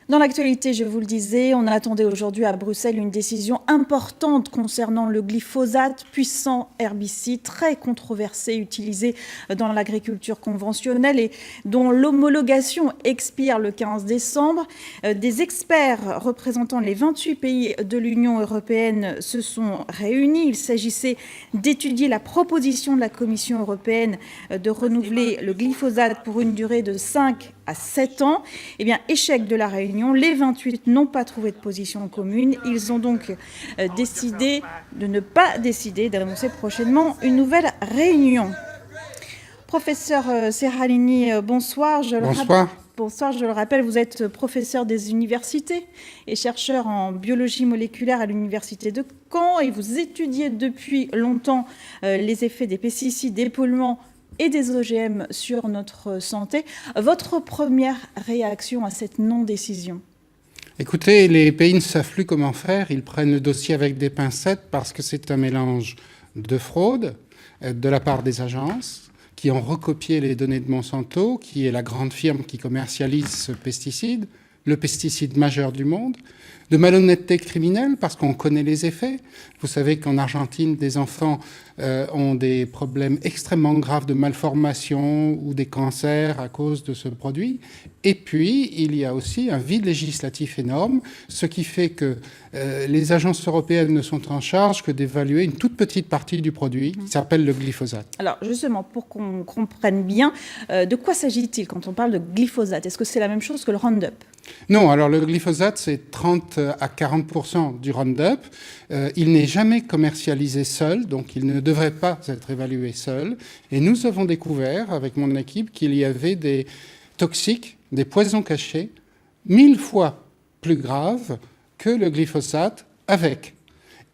Dans l'actualité, je vous le disais, on attendait aujourd'hui à Bruxelles une décision importante concernant le glyphosate, puissant herbicide très controversé, utilisé dans l'agriculture conventionnelle et dont l'homologation expire le 15 décembre. Des experts représentant les 28 pays de l'Union européenne se sont réunis. Il s'agissait d'étudier la proposition de la Commission européenne de renouveler le glyphosate pour une durée de 5 à 7 ans. Eh bien, échec de la réunion, les 28 n'ont pas trouvé de position commune. Ils ont donc décidé de ne pas décider d'annoncer prochainement une nouvelle réunion. Professeur Serralini, bonsoir. Bonsoir, je le rappelle, vous êtes professeur des universités et chercheur en biologie moléculaire à l'université de Caen et vous étudiez depuis longtemps les effets des pesticides, des polluants et des OGM sur notre santé. Votre première réaction à cette non-décision? Écoutez, les pays ne savent plus comment faire. Ils prennent le dossier avec des pincettes parce que c'est un mélange de fraude de la part des agences qui ont recopié les données de Monsanto, qui est la grande firme qui commercialise ce pesticide, le pesticide majeur du monde, de malhonnêteté criminelle parce qu'on connaît les effets. Vous savez qu'en Argentine, des enfants ont des problèmes extrêmement graves de malformation ou des cancers à cause de ce produit. Et puis, il y a aussi un vide législatif énorme, ce qui fait que les agences européennes ne sont en charge que d'évaluer une toute petite partie du produit qui s'appelle le glyphosate. Alors, justement, pour qu'on comprenne bien, de quoi s'agit-il quand on parle de glyphosate? Est-ce que c'est la même chose que le Roundup? Non, alors le glyphosate, c'est 30 à 40% du Roundup. Il n'est jamais commercialisé seul, donc il ne devrait pas être évalué seul. Et nous avons découvert, avec mon équipe, qu'il y avait des toxiques, des poisons cachés, 1000 fois plus graves que le glyphosate avec.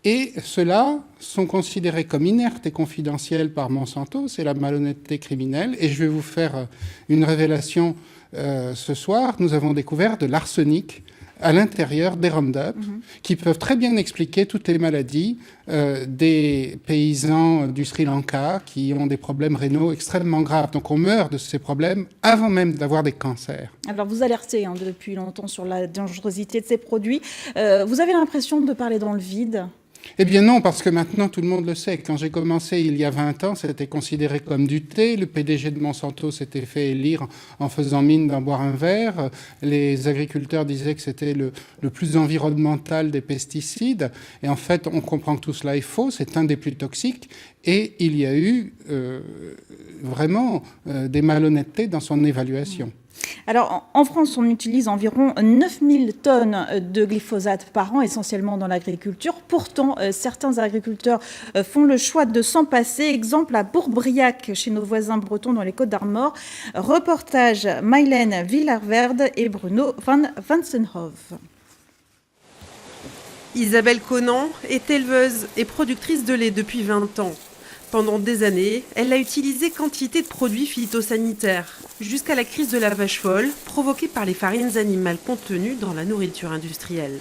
Et ceux-là sont considérés comme inertes et confidentiels par Monsanto, c'est la malhonnêteté criminelle. Et je vais vous faire une révélation ce soir. Nous avons découvert de l'arsenic à l'intérieur des Roundup, qui peuvent très bien expliquer toutes les maladies des paysans du Sri Lanka qui ont des problèmes rénaux extrêmement graves. Donc on meurt de ces problèmes avant même d'avoir des cancers. Alors vous alertez depuis longtemps sur la dangerosité de ces produits. Vous avez l'impression de parler dans le vide ? Eh bien non, parce que maintenant tout le monde le sait. Quand j'ai commencé il y a 20 ans, c'était considéré comme du thé. Le PDG de Monsanto s'était fait élire en faisant mine d'en boire un verre. Les agriculteurs disaient que c'était le plus environnemental des pesticides. Et en fait, on comprend que tout cela est faux. C'est un des plus toxiques. Et il y a eu vraiment des malhonnêtetés dans son évaluation. Alors, en France, on utilise environ 9000 tonnes de glyphosate par an, essentiellement dans l'agriculture. Pourtant, certains agriculteurs font le choix de s'en passer. Exemple à Bourbriac, chez nos voisins bretons dans les Côtes-d'Armor. Reportage Mylène Villarverde et Bruno van Vansenhoff. Isabelle Conan est éleveuse et productrice de lait depuis 20 ans. Pendant des années, elle a utilisé quantité de produits phytosanitaires, jusqu'à la crise de la vache folle, provoquée par les farines animales contenues dans la nourriture industrielle.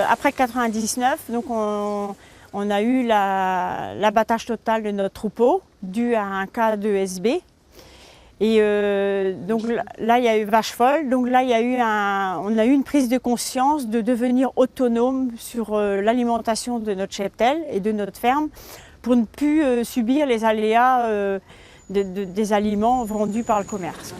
Après 99, donc on a eu l'abattage total de notre troupeau, dû à un cas de SB. Et donc là, il y a eu vache folle. Donc là, on a eu une prise de conscience de devenir autonome sur l'alimentation de notre cheptel et de notre ferme, pour ne plus subir les aléas des aliments vendus par le commerce.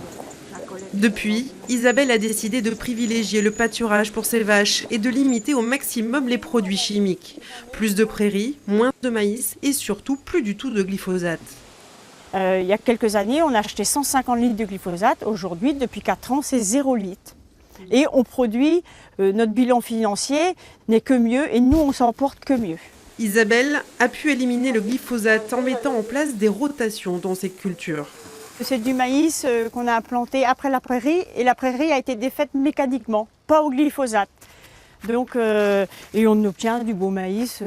Depuis, Isabelle a décidé de privilégier le pâturage pour ses vaches et de limiter au maximum les produits chimiques. Plus de prairies, moins de maïs et surtout plus du tout de glyphosate. Il y a quelques années, on a acheté 150 litres de glyphosate. Aujourd'hui, depuis 4 ans, c'est 0 litre. Et on produit, notre bilan financier n'est que mieux et nous, on s'en porte que mieux. Isabelle a pu éliminer le glyphosate en mettant en place des rotations dans ses cultures. C'est du maïs qu'on a planté après la prairie et la prairie a été défaite mécaniquement, pas au glyphosate. Donc, et on obtient du beau maïs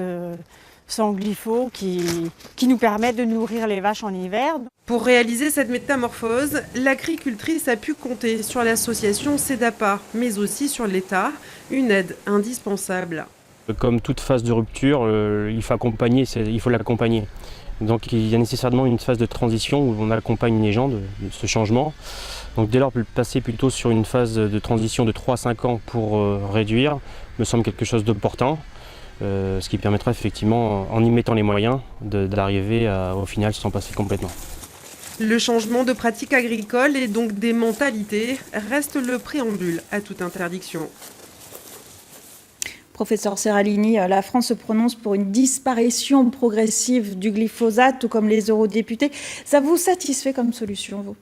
sans glypho qui nous permet de nourrir les vaches en hiver. Pour réaliser cette métamorphose, l'agricultrice a pu compter sur l'association CEDAPA, mais aussi sur l'État, une aide indispensable. Comme toute phase de rupture, il faut l'accompagner. Donc il y a nécessairement une phase de transition où on accompagne les gens de ce changement. Donc dès lors, passer plutôt sur une phase de transition de 3 à 5 ans pour réduire me semble quelque chose d'opportun, ce qui permettra effectivement, en y mettant les moyens, d'arriver au final sans passer complètement. Le changement de pratique agricole et donc des mentalités reste le préambule à toute interdiction. Professeur Seralini, la France se prononce pour une disparition progressive du glyphosate, tout comme les eurodéputés. Ça vous satisfait comme solution, vous ?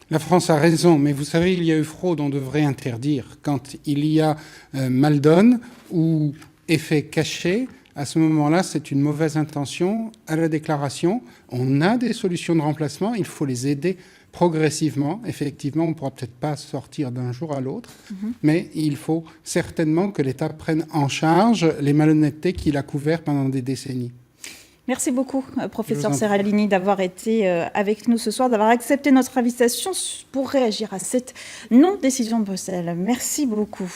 La France a raison, mais vous savez, il y a eu fraude, on devrait interdire. Quand il y a mal-donne ou effet caché, à ce moment-là, c'est une mauvaise intention à la déclaration. On a des solutions de remplacement, il faut les aider progressivement. Effectivement, on ne pourra peut-être pas sortir d'un jour à l'autre, mais il faut certainement que l'État prenne en charge les malhonnêtetés qu'il a couvertes pendant des décennies. Merci beaucoup, professeur Seralini, d'avoir été avec nous ce soir, d'avoir accepté notre invitation pour réagir à cette non-décision de Bruxelles. Merci beaucoup.